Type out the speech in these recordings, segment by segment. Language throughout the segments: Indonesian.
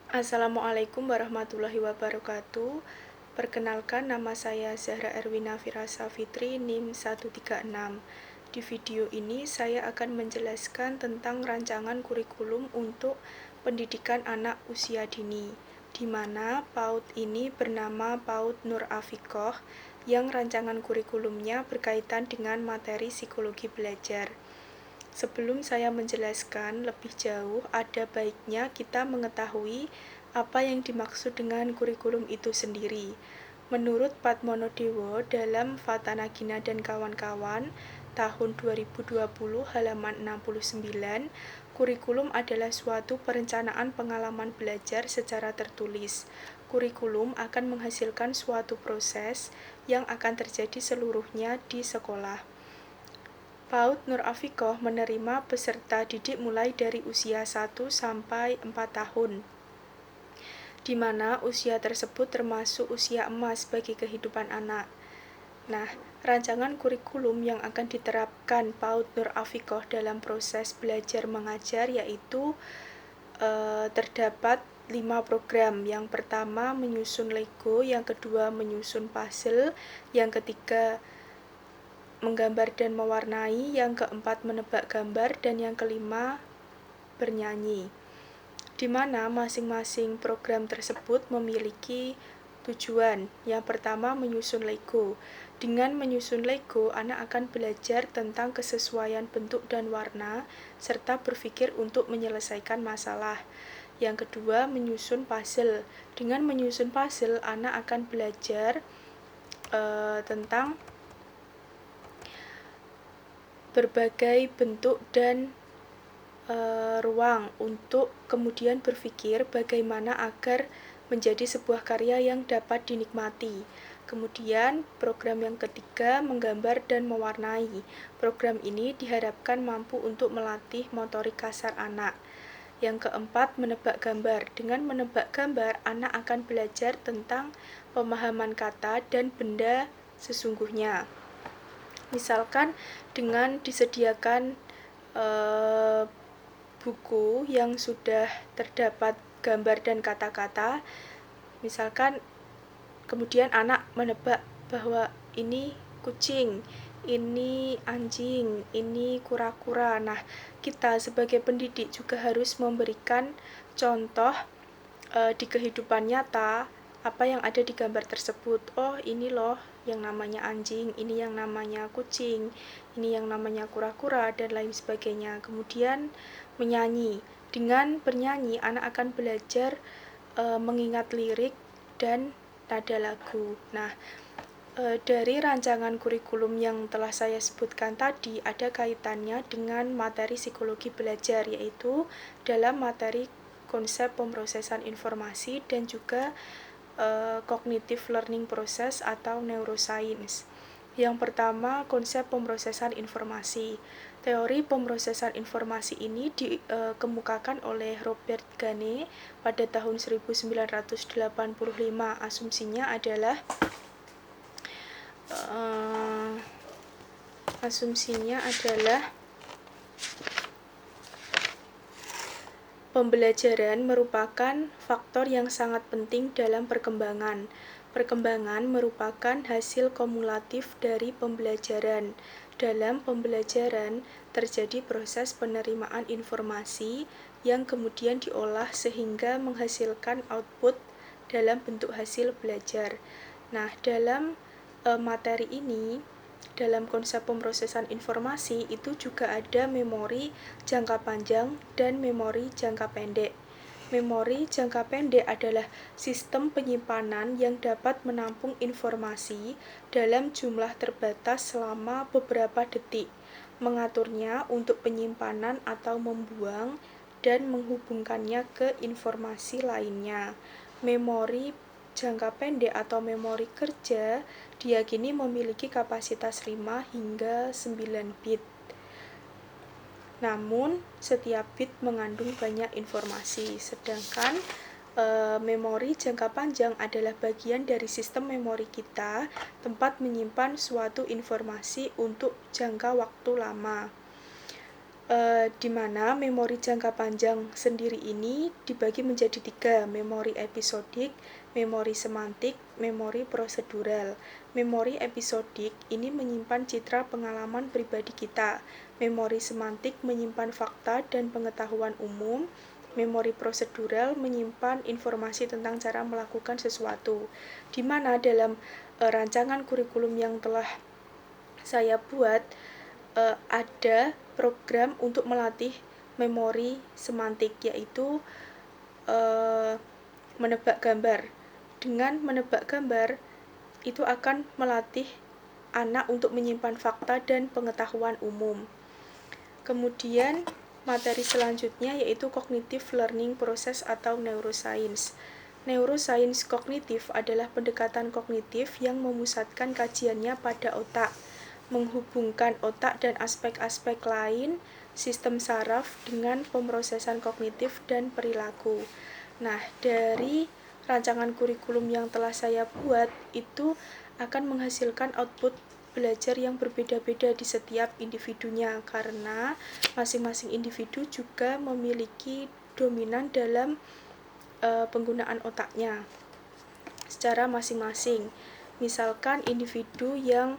Assalamualaikum warahmatullahi wabarakatuh. Perkenalkan, nama saya Zahra Erwina Firasa Fitri, NIM 136. Di video ini saya akan menjelaskan tentang rancangan kurikulum untuk pendidikan anak usia dini, di mana PAUD ini bernama PAUD Nur Afiqoh, yang rancangan kurikulumnya berkaitan dengan materi psikologi belajar. Sebelum saya menjelaskan lebih jauh, ada baiknya kita mengetahui apa yang dimaksud dengan kurikulum itu sendiri. Menurut Padmonodewo dalam Fatanagina dan kawan-kawan tahun 2020 halaman 69, kurikulum adalah suatu perencanaan pengalaman belajar secara tertulis. Kurikulum akan menghasilkan suatu proses yang akan terjadi seluruhnya di sekolah. PAUD Nur Afiqoh menerima peserta didik mulai dari usia 1 sampai 4 tahun, di mana usia tersebut termasuk usia emas bagi kehidupan anak. Nah, rancangan kurikulum yang akan diterapkan PAUD Nur Afiqoh dalam proses belajar mengajar yaitu terdapat 5 program. Yang pertama menyusun Lego, yang kedua menyusun puzzle, yang ketiga menggambar dan mewarnai, yang keempat menebak gambar, dan yang kelima bernyanyi. Di mana masing-masing program tersebut memiliki tujuan. Yang pertama menyusun Lego. Dengan menyusun Lego, anak akan belajar tentang kesesuaian bentuk dan warna, serta berpikir untuk menyelesaikan masalah. Yang kedua menyusun puzzle. Dengan menyusun puzzle, anak akan belajar tentang berbagai bentuk dan ruang untuk kemudian berpikir bagaimana agar menjadi sebuah karya yang dapat dinikmati. Kemudian program yang ketiga menggambar dan mewarnai. Program ini diharapkan mampu untuk melatih motorik kasar anak. Yang keempat menebak gambar. Dengan menebak gambar, anak akan belajar tentang pemahaman kata dan benda sesungguhnya. Misalkan dengan disediakan buku yang sudah terdapat gambar dan kata-kata, misalkan kemudian anak menebak bahwa ini kucing, ini anjing, ini kura-kura. Nah, kita sebagai pendidik juga harus memberikan contoh di kehidupan nyata apa yang ada di gambar tersebut. Oh, ini loh yang namanya anjing, ini yang namanya kucing, ini yang namanya kura-kura, dan lain sebagainya. Kemudian menyanyi. Dengan bernyanyi, anak akan belajar mengingat lirik dan nada lagu. Nah, dari rancangan kurikulum yang telah saya sebutkan tadi, ada kaitannya dengan materi psikologi belajar, yaitu dalam materi konsep pemrosesan informasi dan juga cognitive learning process atau neuroscience. Yang pertama, konsep pemrosesan informasi. Teori pemrosesan informasi ini dikemukakan oleh Robert Gane pada tahun 1985. Asumsinya adalah pembelajaran merupakan faktor yang sangat penting dalam perkembangan. Perkembangan merupakan hasil kumulatif dari pembelajaran. Dalam pembelajaran terjadi proses penerimaan informasi yang kemudian diolah sehingga menghasilkan output dalam bentuk hasil belajar. Nah, dalam materi ini, dalam konsep pemrosesan informasi itu juga ada memori jangka panjang dan memori jangka pendek. Memori jangka pendek adalah sistem penyimpanan yang dapat menampung informasi dalam jumlah terbatas selama beberapa detik, mengaturnya untuk penyimpanan atau membuang, dan menghubungkannya ke informasi lainnya. Memori jangka pendek atau memori kerja diyakini memiliki kapasitas 5 hingga 9 bit. Namun, setiap bit mengandung banyak informasi, sedangkan memori jangka panjang adalah bagian dari sistem memori kita, tempat menyimpan suatu informasi untuk jangka waktu lama. di mana memori jangka panjang sendiri ini dibagi menjadi 3, memori episodik, memori semantik, memori prosedural. Memori episodik ini menyimpan citra pengalaman pribadi kita. Memori semantik menyimpan fakta dan pengetahuan umum. Memori prosedural menyimpan informasi tentang cara melakukan sesuatu. Di mana dalam rancangan kurikulum yang telah saya buat, ada program untuk melatih memori semantik, yaitu menebak gambar. Dengan menebak gambar, itu akan melatih anak untuk menyimpan fakta dan pengetahuan umum. Kemudian materi selanjutnya yaitu cognitive learning process atau neuroscience. Neuroscience kognitif adalah pendekatan kognitif yang memusatkan kajiannya pada otak, menghubungkan otak dan aspek-aspek lain sistem saraf dengan pemrosesan kognitif dan perilaku. Nah, dari rancangan kurikulum yang telah saya buat itu akan menghasilkan output belajar yang berbeda-beda di setiap individunya, karena masing-masing individu juga memiliki dominan dalam penggunaan otaknya secara masing-masing. Misalkan individu yang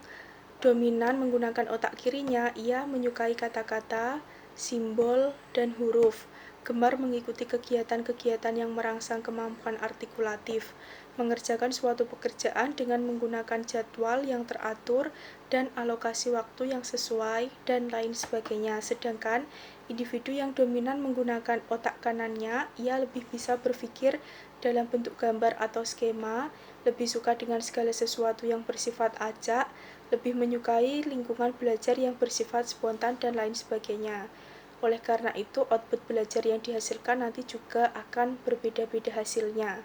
dominan menggunakan otak kirinya, ia menyukai kata-kata, simbol, dan huruf, gemar mengikuti kegiatan-kegiatan yang merangsang kemampuan artikulatif, mengerjakan suatu pekerjaan dengan menggunakan jadwal yang teratur dan alokasi waktu yang sesuai, dan lain sebagainya. Sedangkan individu yang dominan menggunakan otak kanannya, ia lebih bisa berpikir dalam bentuk gambar atau skema, lebih suka dengan segala sesuatu yang bersifat acak, lebih menyukai lingkungan belajar yang bersifat spontan, dan lain sebagainya. Oleh karena itu, output belajar yang dihasilkan nanti juga akan berbeda-beda hasilnya.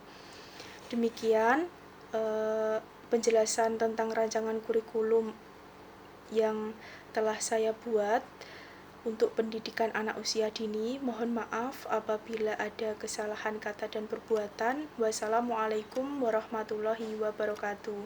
Demikian penjelasan tentang rancangan kurikulum yang telah saya buat untuk pendidikan anak usia dini. Mohon maaf apabila ada kesalahan kata dan perbuatan. Wassalamualaikum warahmatullahi wabarakatuh.